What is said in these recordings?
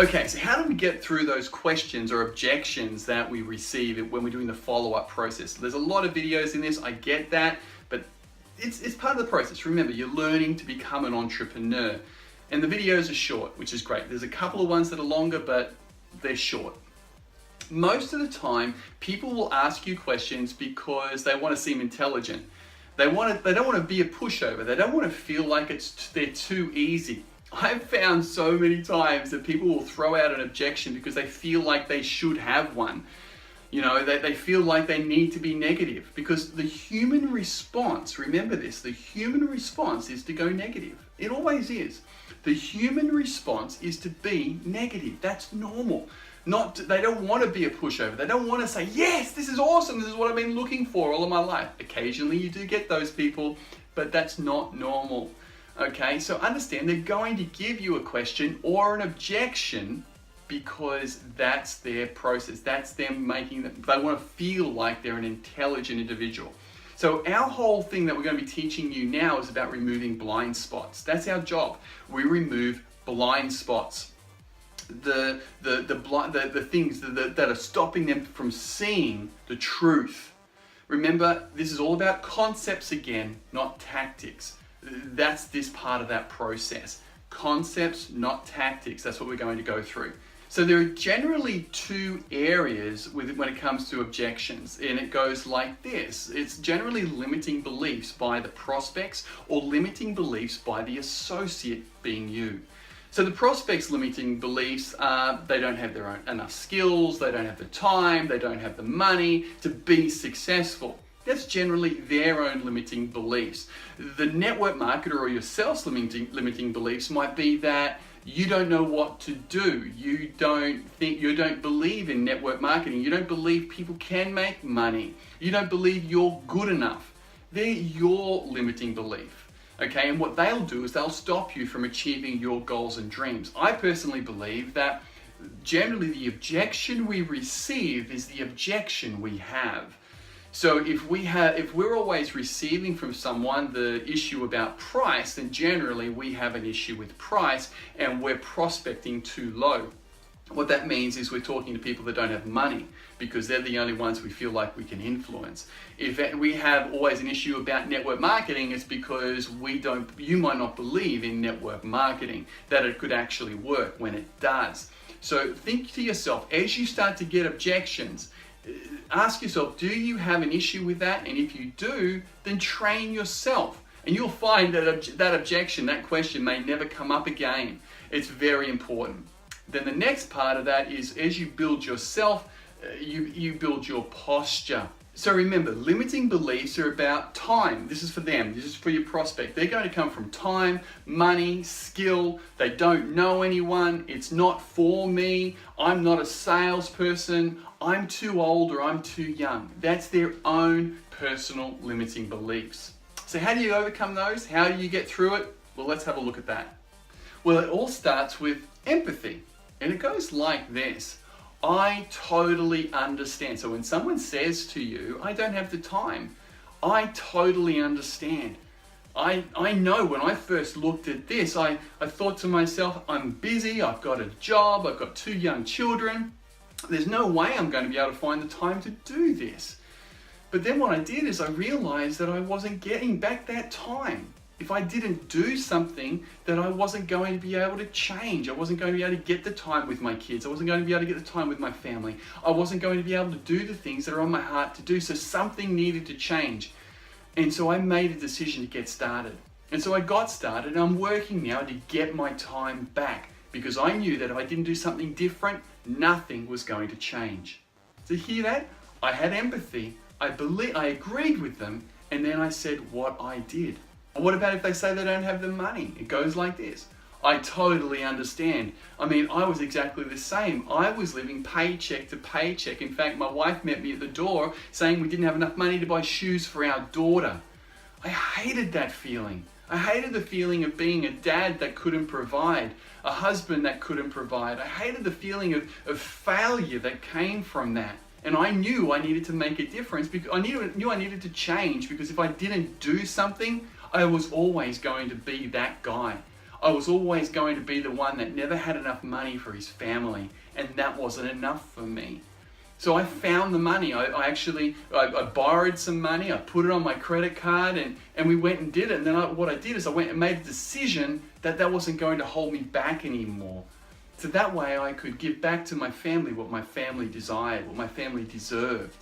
Okay, so how do we get through those questions or objections that we receive when we're doing the follow-up process? There's a lot of videos in this, I get that, but it's part of the process. Remember, you're learning to become an entrepreneur. And the videos are short, which is great. There's a couple of ones that are longer, but they're short. Most of the time, people will ask you questions because they want to seem intelligent. They don't want to be a pushover. They don't want to feel like they're too easy. I've found so many times that people will throw out an objection because they feel like they should have one. You know, they feel like they need to be negative, because the human response, remember this, the human response is to go negative. It always is. The human response is to be negative. That's normal. They don't want to be a pushover. They don't want to say, yes, this is awesome. This is what I've been looking for all of my life. Occasionally you do get those people, but that's not normal. Okay, so understand they're going to give you a question or an objection because that's their process. That's them they want to feel like they're an intelligent individual. So our whole thing that we're going to be teaching you now is about removing blind spots. That's our job. We remove blind spots. The things that are stopping them from seeing the truth. Remember, this is all about concepts again, not tactics. That's this part of that process. Concepts, not tactics. That's what we're going to go through. So there are generally two areas when it comes to objections, and it goes like this. It's generally limiting beliefs by the prospects or limiting beliefs by the associate, being you. So the prospects' limiting beliefs are they don't have enough skills, they don't have the time, they don't have the money to be successful. That's generally their own limiting beliefs. The network marketer or your sales limiting beliefs might be that you don't know what to do. You don't believe in network marketing. You don't believe people can make money. You don't believe you're good enough. They're your limiting belief. Okay, and what they'll do is they'll stop you from achieving your goals and dreams. I personally believe that generally the objection we receive is the objection we have. So if we're always receiving from someone the issue about price, then generally we have an issue with price and we're prospecting too low. What that means is we're talking to people that don't have money because they're the only ones we feel like we can influence. If we have always an issue about network marketing, it's because you might not believe in network marketing, that it could actually work when it does. So think to yourself, as you start to get objections, ask yourself, do you have an issue with that? And if you do, then train yourself. And you'll find that that objection, that question may never come up again. It's very important. Then the next part of that is as you build yourself, you build your posture. So remember, limiting beliefs are about time. This is for them. This is for your prospect. They're going to come from time, money, skill. They don't know anyone. It's not for me. I'm not a salesperson. I'm too old or I'm too young. That's their own personal limiting beliefs. So how do you overcome those? How do you get through it? Well, let's have a look at that. Well, it all starts with empathy. And it goes like this. I totally understand. So when someone says to you, I don't have the time, I totally understand. I know when I first looked at this, I thought to myself, I'm busy, I've got a job, I've got 2 young children. There's no way I'm going to be able to find the time to do this. But then what I did is I realized that I wasn't getting back that time. If I didn't do something, that I wasn't going to be able to change. I wasn't going to be able to get the time with my kids. I wasn't going to be able to get the time with my family. I wasn't going to be able to do the things that are on my heart to do. So something needed to change. And so I made a decision to get started. And so I got started, and I'm working now to get my time back because I knew that if I didn't do something different, nothing was going to change. So hear that? I had empathy. I agreed with them, and then I said what I did. What about if they say they don't have the money? It goes like this. I totally understand. I mean, I was exactly the same. I was living paycheck to paycheck. In fact, my wife met me at the door saying we didn't have enough money to buy shoes for our daughter. I hated that feeling. I hated the feeling of being a dad that couldn't provide, a husband that couldn't provide. I hated the feeling of failure that came from that. And I knew I needed to make a difference because I knew I needed to change, because if I didn't do something, I was always going to be that guy. I was always going to be the one that never had enough money for his family, and that wasn't enough for me. So I found the money. I borrowed some money, I put it on my credit card, and we went and did it. And then what I did is I went and made a decision that wasn't going to hold me back anymore. So that way I could give back to my family what my family desired, what my family deserved.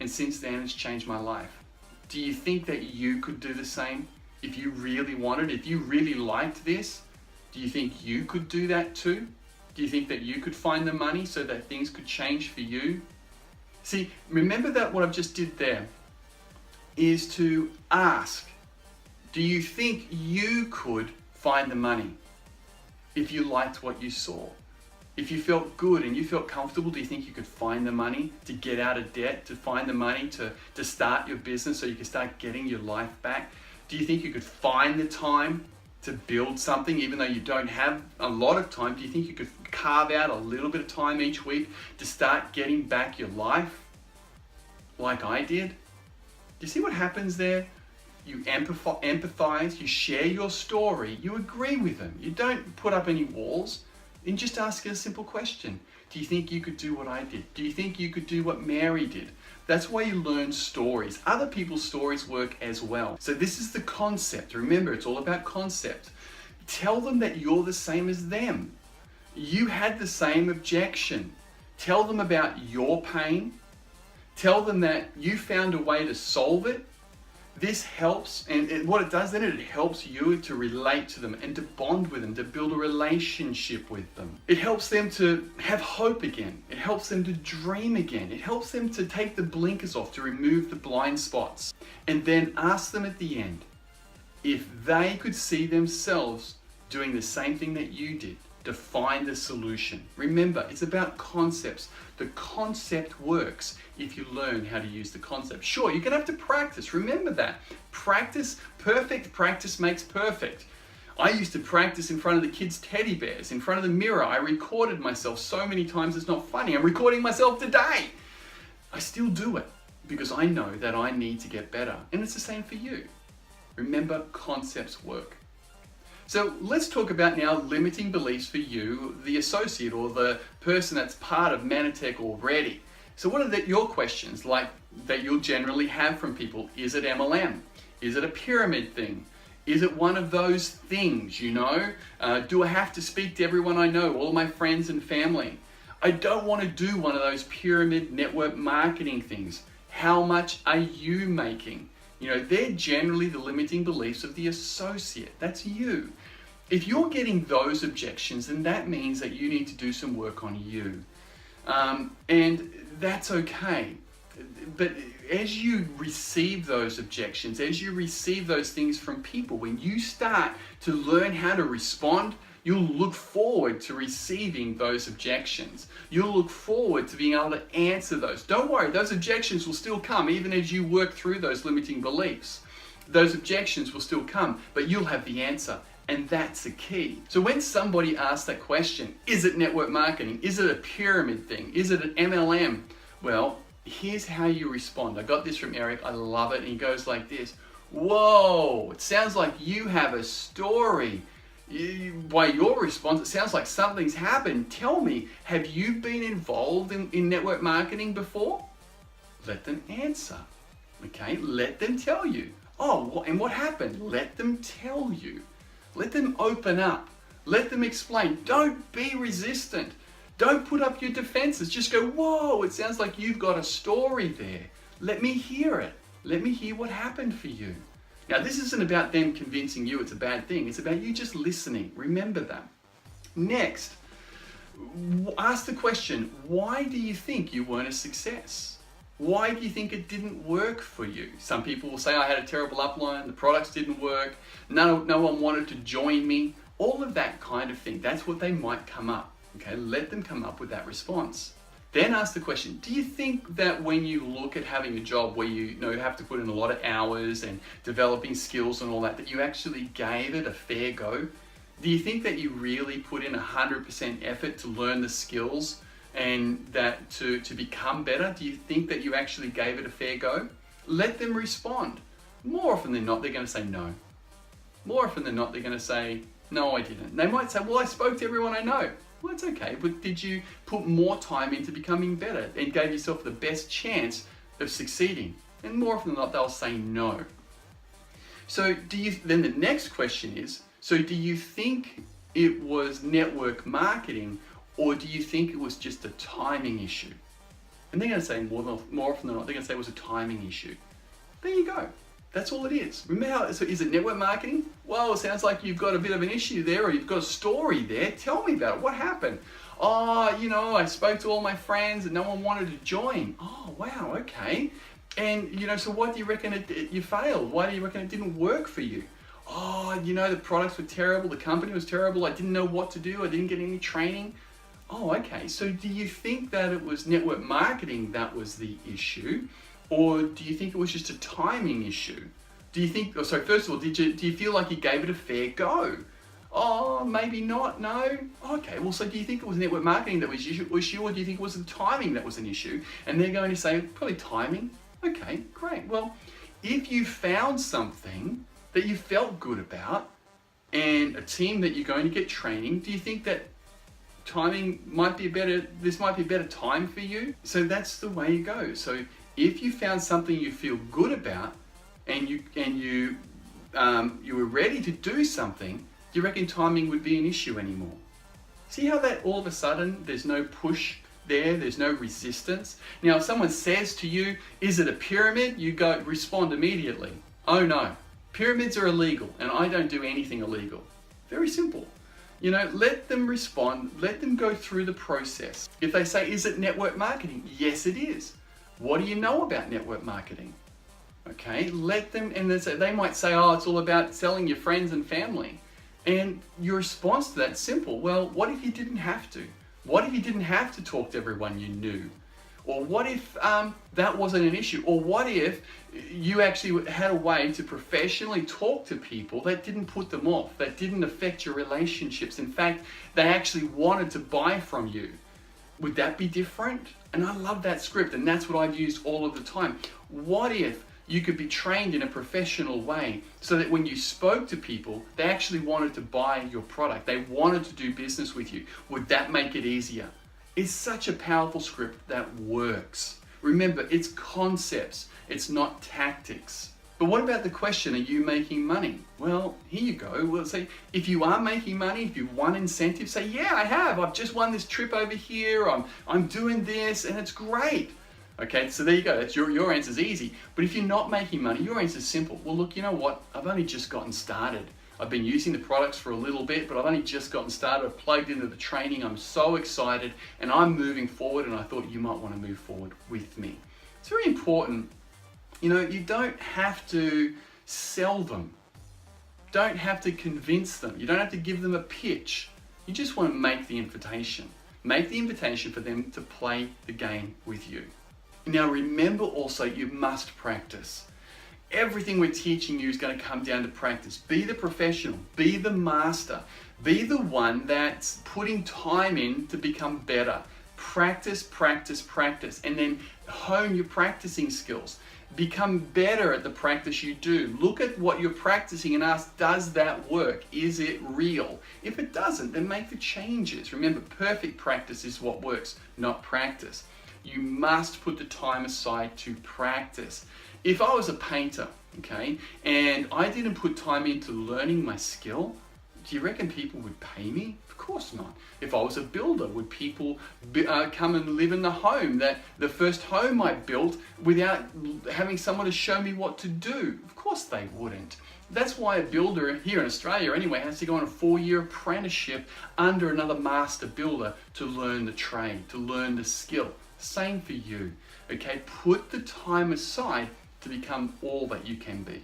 And since then, it's changed my life. Do you think that you could do the same? If you really wanted, if you really liked this, do you think you could do that too? Do you think that you could find the money so that things could change for you? See, remember that what I've just did there is to ask, do you think you could find the money if you liked what you saw? If you felt good and you felt comfortable, do you think you could find the money to get out of debt, to find the money to start your business so you can start getting your life back? Do you think you could find the time to build something even though you don't have a lot of time? Do you think you could carve out a little bit of time each week to start getting back your life like I did? Do you see what happens there? You empathize, you share your story, you agree with them. You don't put up any walls, and just ask a simple question. Do you think you could do what I did? Do you think you could do what Mary did? That's why you learn stories. Other people's stories work as well. So this is the concept. Remember, it's all about concept. Tell them that you're the same as them. You had the same objection. Tell them about your pain. Tell them that you found a way to solve it. This helps, and what it does then, it helps you to relate to them and to bond with them, to build a relationship with them. It helps them to have hope again. It helps them to dream again. It helps them to take the blinkers off, to remove the blind spots. And then ask them at the end if they could see themselves doing the same thing that you did to find the solution. Remember, it's about concepts. The concept works if you learn how to use the concept. Sure, you're gonna have to practice. Remember that. Perfect practice makes perfect. I used to practice in front of the kids' teddy bears, in front of the mirror. I recorded myself so many times it's not funny. I'm recording myself today. I still do it because I know that I need to get better. And it's the same for you. Remember, concepts work. So let's talk about now limiting beliefs for you, the associate or the person that's part of Manatech already. So what are your questions like that you'll generally have from people? Is it MLM? Is it a pyramid thing? Is it one of those things, you know? Do I have to speak to everyone I know, all my friends and family? I don't want to do one of those pyramid network marketing things. How much are you making? You know, they're generally the limiting beliefs of the associate. That's you. If you're getting those objections, then that means that you need to do some work on you. And that's okay. But as you receive those objections, as you receive those things from people, when you start to learn how to respond, you'll look forward to receiving those objections. You'll look forward to being able to answer those. Don't worry, those objections will still come even as you work through those limiting beliefs. Those objections will still come, but you'll have the answer. And that's the key. So when somebody asks that question, is it network marketing? Is it a pyramid thing? Is it an MLM? Well, here's how you respond. I got this from Eric. I love it. And he goes like this. Whoa, it sounds like you have a story. By your response, it sounds like something's happened. Tell me, have you been involved in network marketing before? Let them answer. Okay, let them tell you. Oh, and what happened? Let them tell you. Let them open up. Let them explain. Don't be resistant. Don't put up your defenses. Just go, whoa, it sounds like you've got a story there. Let me hear it. Let me hear what happened for you. Now, this isn't about them convincing you it's a bad thing. It's about you just listening. Remember that. Next, ask the question, why do you think you weren't a success? Why do you think it didn't work for you? Some people will say, I had a terrible upline, the products didn't work, no one wanted to join me. All of that kind of thing. That's what they might come up. Okay, let them come up with that response. Then ask the question, do you think that when you look at having a job where you have to put in a lot of hours and developing skills and all that, that you actually gave it a fair go? Do you think that you really put in 100% effort to learn the skills and that to become better? Do you think that you actually gave it a fair go? Let them respond. More often than not, they're going to say no. More often than not, they're going to say, No, I didn't. They might say, well, I spoke to everyone I know. Well, that's okay, but did you put more time into becoming better and gave yourself the best chance of succeeding? And more often than not, they'll say no. So then the next question is, so do you think it was network marketing, or do you think it was just a timing issue? And they're going to say more often than not, they're going to say it was a timing issue. There you go. That's all it is. Remember so is it network marketing? Well, it sounds like you've got a bit of an issue there, or you've got a story there. Tell me about it. What happened? Oh, I spoke to all my friends and no one wanted to join. Oh, wow, okay. And, so why do you reckon you failed? Why do you reckon it didn't work for you? Oh, the products were terrible. The company was terrible. I didn't know what to do. I didn't get any training. Oh, okay. So do you think that it was network marketing that was the issue? Or do you think it was just a timing issue? Do you think, first of all, do you feel like you gave it a fair go? Oh, maybe not, no? Okay, well, so do you think it was network marketing that was the issue, or do you think it was the timing that was an issue? And they're going to say, probably timing. Okay, great. Well, if you found something that you felt good about and a team that you're going to get training, do you think that timing might be this might be a better time for you? So that's the way you go. So if you found something you feel good about and you were ready to do something, do you reckon timing would be an issue anymore? See how that all of a sudden there's no push there's no resistance. Now if someone says to you, is it a pyramid? You go respond immediately. Oh no, pyramids are illegal and I don't do anything illegal. Very simple. Let them respond, let them go through the process. If they say, is it network marketing? Yes, it is. What do you know about network marketing? Okay, let them, and they might say, oh, it's all about selling your friends and family. And your response to that's simple. Well, what if you didn't have to? What if you didn't have to talk to everyone you knew? Or what if that wasn't an issue? Or what if you actually had a way to professionally talk to people that didn't put them off, that didn't affect your relationships? In fact, they actually wanted to buy from you. Would that be different? And I love that script, and that's what I've used all of the time. What if you could be trained in a professional way so that when you spoke to people, they actually wanted to buy your product. They wanted to do business with you. Would that make it easier? It's such a powerful script that works. Remember, it's concepts, it's not tactics. But what about the question, are you making money? Well, here you go. We'll say, if you are making money, if you've won incentive, say, yeah, I have. I've just won this trip over here. I'm doing this and it's great. Okay, so there you go. That's your answer's easy. But if you're not making money, your answer's simple. Well, look, you know what? I've only just gotten started. I've been using the products for a little bit, but I've only just gotten started. I've plugged into the training. I'm so excited and I'm moving forward, and I thought you might want to move forward with me. It's very important. You don't have to sell them. Don't have to convince them. You don't have to give them a pitch. You just want to make the invitation. Make the invitation for them to play the game with you. Now remember also, you must practice. Everything we're teaching you is going to come down to practice. Be the professional, be the master, be the one that's putting time in to become better. Practice, practice, practice, and then hone your practicing skills. Become better at the practice you do. Look at what you're practicing and ask, does that work? Is it real? If it doesn't, then make the changes. Remember, perfect practice is what works, not practice. You must put the time aside to practice. If I was a painter, okay, and I didn't put time into learning my skill, do you reckon people would pay me? Of course not. If I was a builder, would people come and live in the home, the first home I built, without having someone to show me what to do? Of course they wouldn't. That's why a builder here in Australia anyway has to go on a 4-year apprenticeship under another master builder to learn the trade, to learn the skill. Same for you, okay? Put the time aside to become all that you can be.